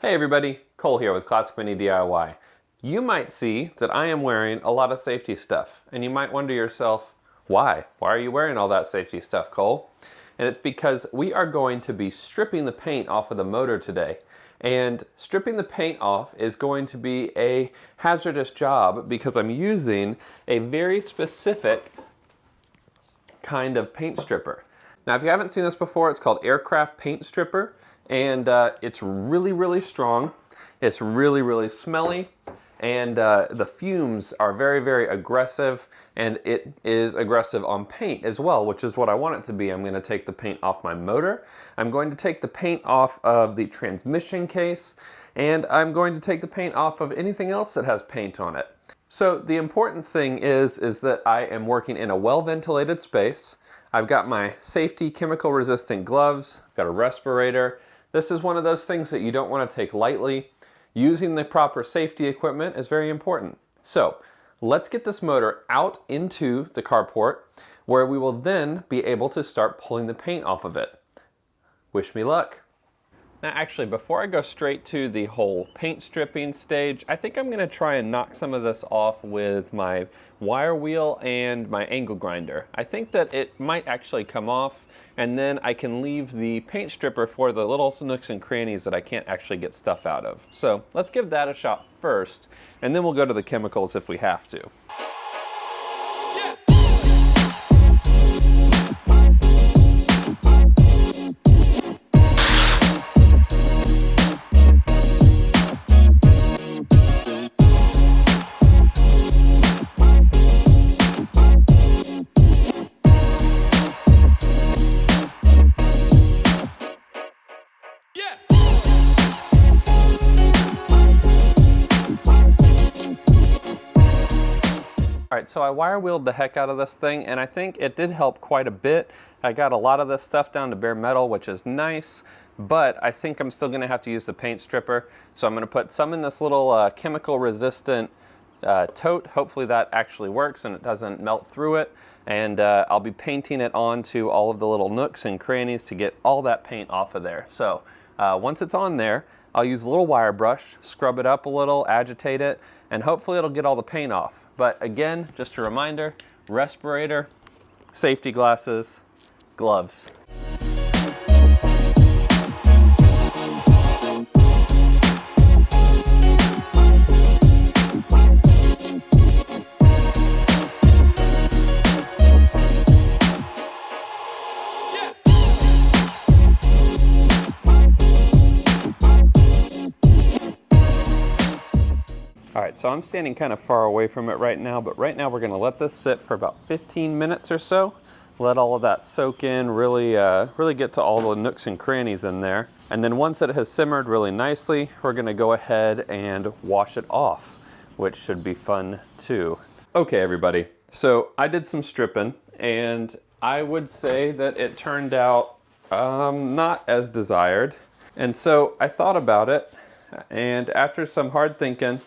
Hey everybody, Cole here with Classic Mini DIY. You might see that I am wearing a lot of safety stuff, and you might wonder yourself, why? Why are you wearing all that safety stuff, Cole? And it's because we are going to be stripping the paint off of the motor today. And stripping the paint off is going to be a hazardous job because I'm using a very specific kind of paint stripper. Now, if you haven't seen this before, it's called Aircraft Paint Stripper. And it's really strong. It's really smelly, and the fumes are very aggressive, and it is aggressive on paint as well, which is what I want it to be. I'm going to take the paint off my motor, I'm going to take the paint off of the transmission case, and I'm going to take the paint off of anything else that has paint on it. So the important thing is that I am working in a well-ventilated space. I've got my safety chemical resistant gloves, I've got a respirator. This is one of those things that you don't want to take lightly. Using the proper safety equipment is very important. So let's get this motor out into the carport where we will then be able to start pulling the paint off of it. Wish me luck. Now actually, before I go straight to the whole paint stripping stage, I think I'm going to try and knock some of this off with my wire wheel and my angle grinder. I think that it might actually come off, and then I can leave the paint stripper for the little nooks and crannies that I can't actually get stuff out of. So let's give that a shot first, and then we'll go to the chemicals if we have to. Alright, so I wire wheeled the heck out of this thing, and I think it did help quite a bit. I got a lot of this stuff down to bare metal, which is nice, but I think I'm still going to have to use the paint stripper. So I'm going to put some in this little chemical resistant tote. Hopefully that actually works and it doesn't melt through it. And I'll be painting it onto all of the little nooks and crannies to get all that paint off of there. So once it's on there, I'll use a little wire brush, scrub it up a little, agitate it, and hopefully it'll get all the paint off. But again, just a reminder, respirator, safety glasses, gloves. Alright, so I'm standing kind of far away from it right now, but right now we're going to let this sit for about 15 minutes or so. Let all of that soak in, really get to all the nooks and crannies in there. And then once it has simmered really nicely, we're going to go ahead and wash it off, which should be fun too. Okay everybody, so I did some stripping, and I would say that it turned out not as desired. And so I thought about it, and after some hard thinking,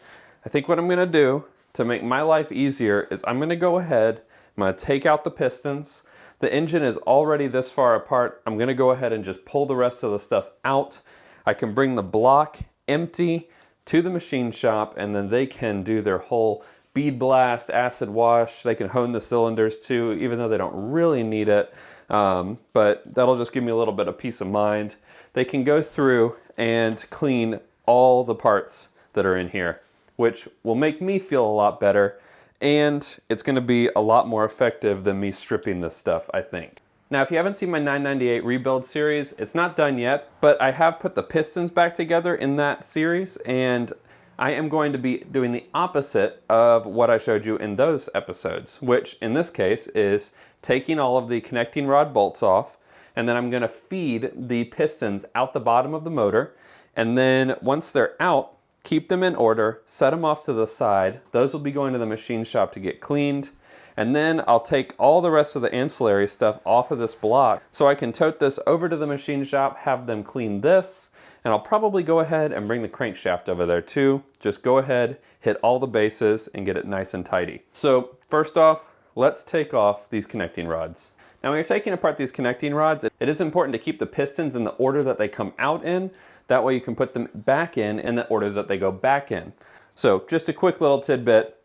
I think what I'm going to do to make my life easier is I'm going to go ahead, I'm going to take out the pistons. The engine is already this far apart. I'm going to go ahead and just pull the rest of the stuff out. I can bring the block empty to the machine shop, and then they can do their whole bead blast, acid wash. They can hone the cylinders too, even though they don't really need it. But that'll just give me a little bit of peace of mind. They can go through and clean all the parts that are in here, which will make me feel a lot better, and it's going to be a lot more effective than me stripping this stuff, I think. Now, if you haven't seen my 998 rebuild series, it's not done yet, but I have put the pistons back together in that series, and I am going to be doing the opposite of what I showed you in those episodes, which in this case is taking all of the connecting rod bolts off, and then I'm going to feed the pistons out the bottom of the motor, and then once they're out, keep them in order, set them off to the side. Those will be going to the machine shop to get cleaned. And then I'll take all the rest of the ancillary stuff off of this block so I can tote this over to the machine shop, have them clean this, and I'll probably go ahead and bring the crankshaft over there too. Just go ahead, hit all the bases, and get it nice and tidy. So first off, let's take off these connecting rods. Now when you're taking apart these connecting rods, it is important to keep the pistons in the order that they come out in. That way you can put them back in the order that they go back in. So just a quick little tidbit.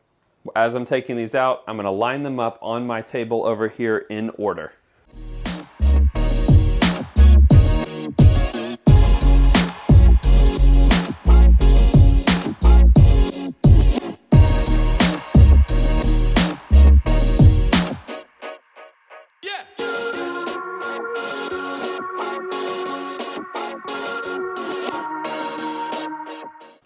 As I'm taking these out, I'm going to line them up on my table over here in order.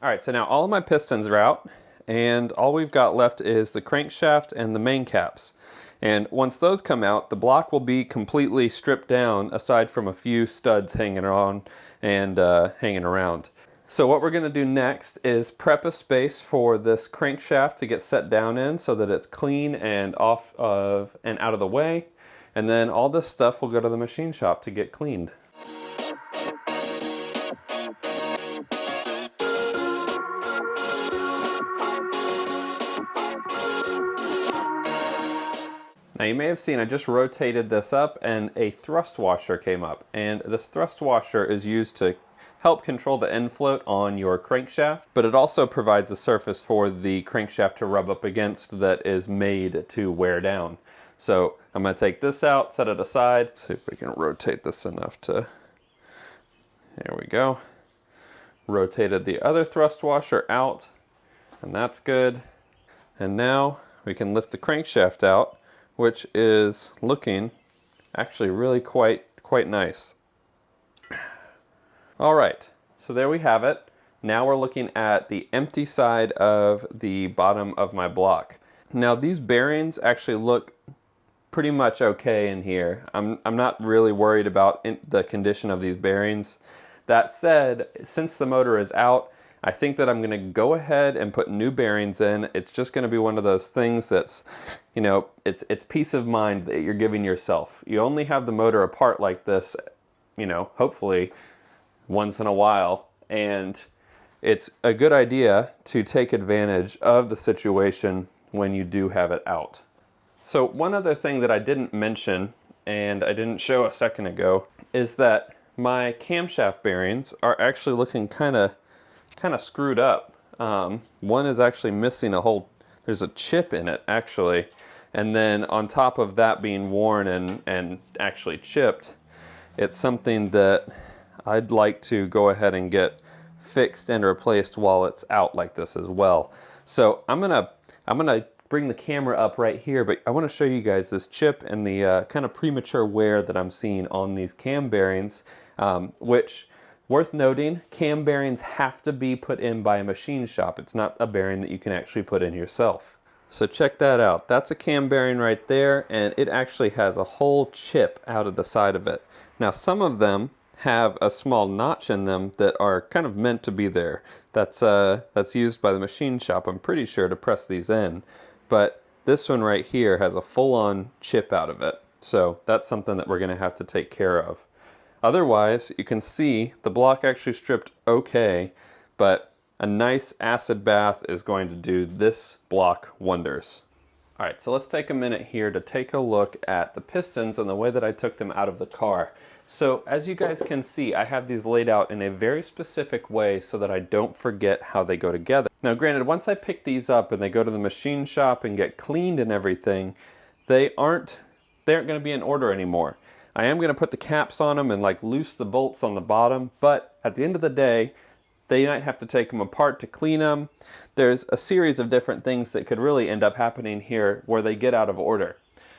All right, so now all of my pistons are out, and all we've got left is the crankshaft and the main caps. And once those come out, the block will be completely stripped down, aside from a few studs hanging on and hanging around. So what we're gonna do next is prep a space for this crankshaft to get set down in so that it's clean and off of and out of the way. And then all this stuff will go to the machine shop to get cleaned. Now you may have seen I just rotated this up and a thrust washer came up, and this thrust washer is used to help control the end float on your crankshaft, but it also provides a surface for the crankshaft to rub up against that is made to wear down. So I'm going to take this out, set it aside, see if we can rotate this enough to, there we go. Rotated the other thrust washer out, and that's good. And now we can lift the crankshaft out, which is looking actually really quite nice. All right, so there we have it. Now we're looking at the empty side of the bottom of my block. Now these bearings actually look pretty much okay in here. I'm not really worried about the condition of these bearings. That said, since the motor is out, I think that I'm gonna go ahead and put new bearings in. It's just gonna be one of those things that's, you know, it's peace of mind that you're giving yourself. You only have the motor apart like this, you know, hopefully once in a while, and it's a good idea to take advantage of the situation when you do have it out. So one other thing that I didn't mention, and I didn't show a second ago, is that my camshaft bearings are actually looking kind of screwed up. One is actually missing a whole, there's a chip in it actually, and then on top of that being worn and actually chipped, it's something that I'd like to go ahead and get fixed and replaced while it's out like this as well. So I'm gonna bring the camera up right here, but I want to show you guys this chip and the kind of premature wear that I'm seeing on these cam bearings, which, worth noting, cam bearings have to be put in by a machine shop. It's not a bearing that you can actually put in yourself. So check that out. That's a cam bearing right there, and it actually has a whole chip out of the side of it. Now some of them have a small notch in them that are kind of meant to be there. That's used by the machine shop, I'm pretty sure, to press these in. But this one right here has a full-on chip out of it. So that's something that we're gonna have to take care of. Otherwise, you can see the block actually stripped okay, but a nice acid bath is going to do this block wonders. All right, so let's take a minute here to take a look at the pistons and the way that I took them out of the car. So as you guys can see, I have these laid out in a very specific way so that I don't forget how they go together. Now granted, once I pick these up and they go to the machine shop and get cleaned and everything, they aren't gonna be in order anymore. I am gonna put the caps on them and like loose the bolts on the bottom, but at the end of the day, they might have to take them apart to clean them. There's a series of different things that could really end up happening here where they get out of order.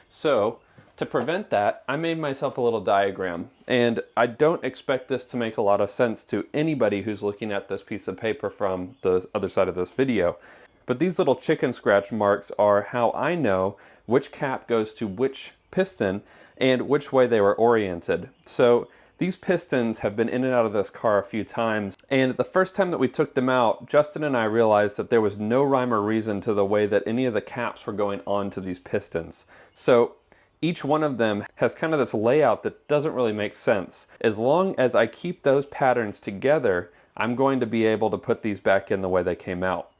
So to prevent that, I made myself a little diagram, and I don't expect this to make a lot of sense to anybody who's looking at this piece of paper from the other side of this video. But these little chicken scratch marks are how I know which cap goes to which piston and which way they were oriented. So these pistons have been in and out of this car a few times, and the first time that we took them out, Justin and I realized that there was no rhyme or reason to the way that any of the caps were going onto these pistons. So each one of them has kind of this layout that doesn't really make sense. As long as I keep those patterns together, I'm going to be able to put these back in the way they came out.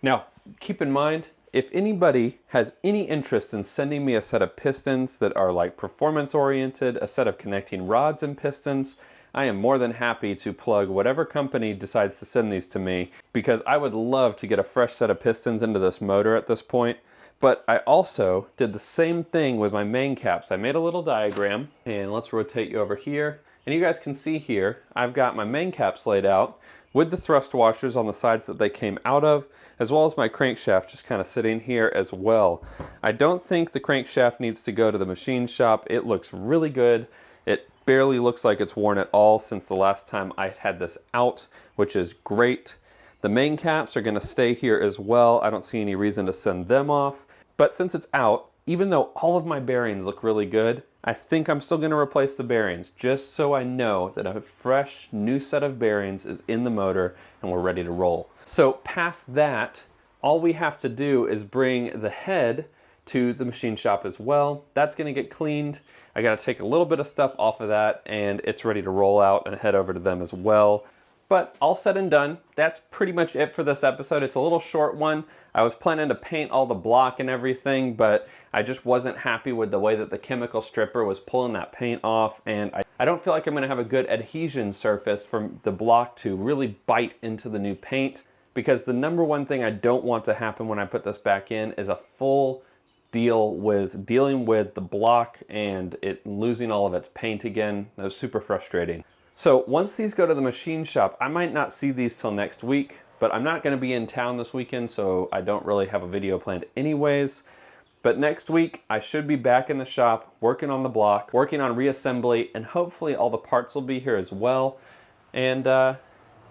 Now, keep in mind, if anybody has any interest in sending me a set of pistons that are like performance oriented, a set of connecting rods and pistons, I am more than happy to plug whatever company decides to send these to me, because I would love to get a fresh set of pistons into this motor at this point. But I also did the same thing with my main caps. I made a little diagram, and let's rotate you over here. And you guys can see here, I've got my main caps laid out with the thrust washers on the sides that they came out of, as well as my crankshaft just kind of sitting here as well. I don't think the crankshaft needs to go to the machine shop. It looks really good. It barely looks like it's worn at all since the last time I had this out, which is great. The main caps are gonna stay here as well. I don't see any reason to send them off. But since it's out, even though all of my bearings look really good, I think I'm still gonna replace the bearings just so I know that a fresh new set of bearings is in the motor and we're ready to roll. So past that, all we have to do is bring the head to the machine shop as well. That's gonna get cleaned. I gotta take a little bit of stuff off of that and it's ready to roll out and head over to them as well. But all said and done, that's pretty much it for this episode. It's a little short one. I was planning to paint all the block and everything, but I just wasn't happy with the way that the chemical stripper was pulling that paint off, and I don't feel like I'm gonna have a good adhesion surface for the block to really bite into the new paint, because the number one thing I don't want to happen when I put this back in is a full dealing with the block and it losing all of its paint again. That was super frustrating. So once these go to the machine shop, I might not see these till next week, but I'm not gonna be in town this weekend, so I don't really have a video planned anyways. But next week, I should be back in the shop, working on the block, working on reassembly, and hopefully all the parts will be here as well. And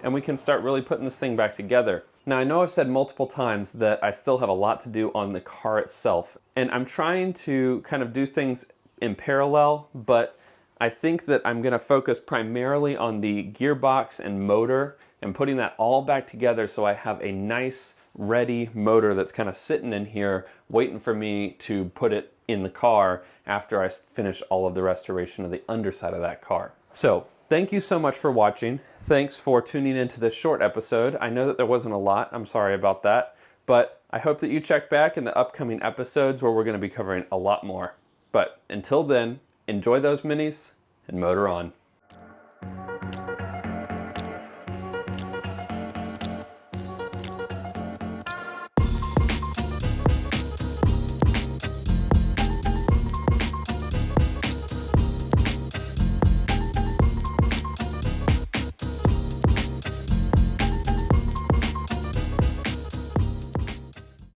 we can start really putting this thing back together. Now, I know I've said multiple times that I still have a lot to do on the car itself, and I'm trying to kind of do things in parallel, but I think that I'm gonna focus primarily on the gearbox and motor and putting that all back together so I have a nice, ready motor that's kind of sitting in here waiting for me to put it in the car after I finish all of the restoration of the underside of that car. So, thank you so much for watching. Thanks for tuning into this short episode. I know that there wasn't a lot, I'm sorry about that, but I hope that you check back in the upcoming episodes where we're gonna be covering a lot more. But until then, enjoy those minis and motor on.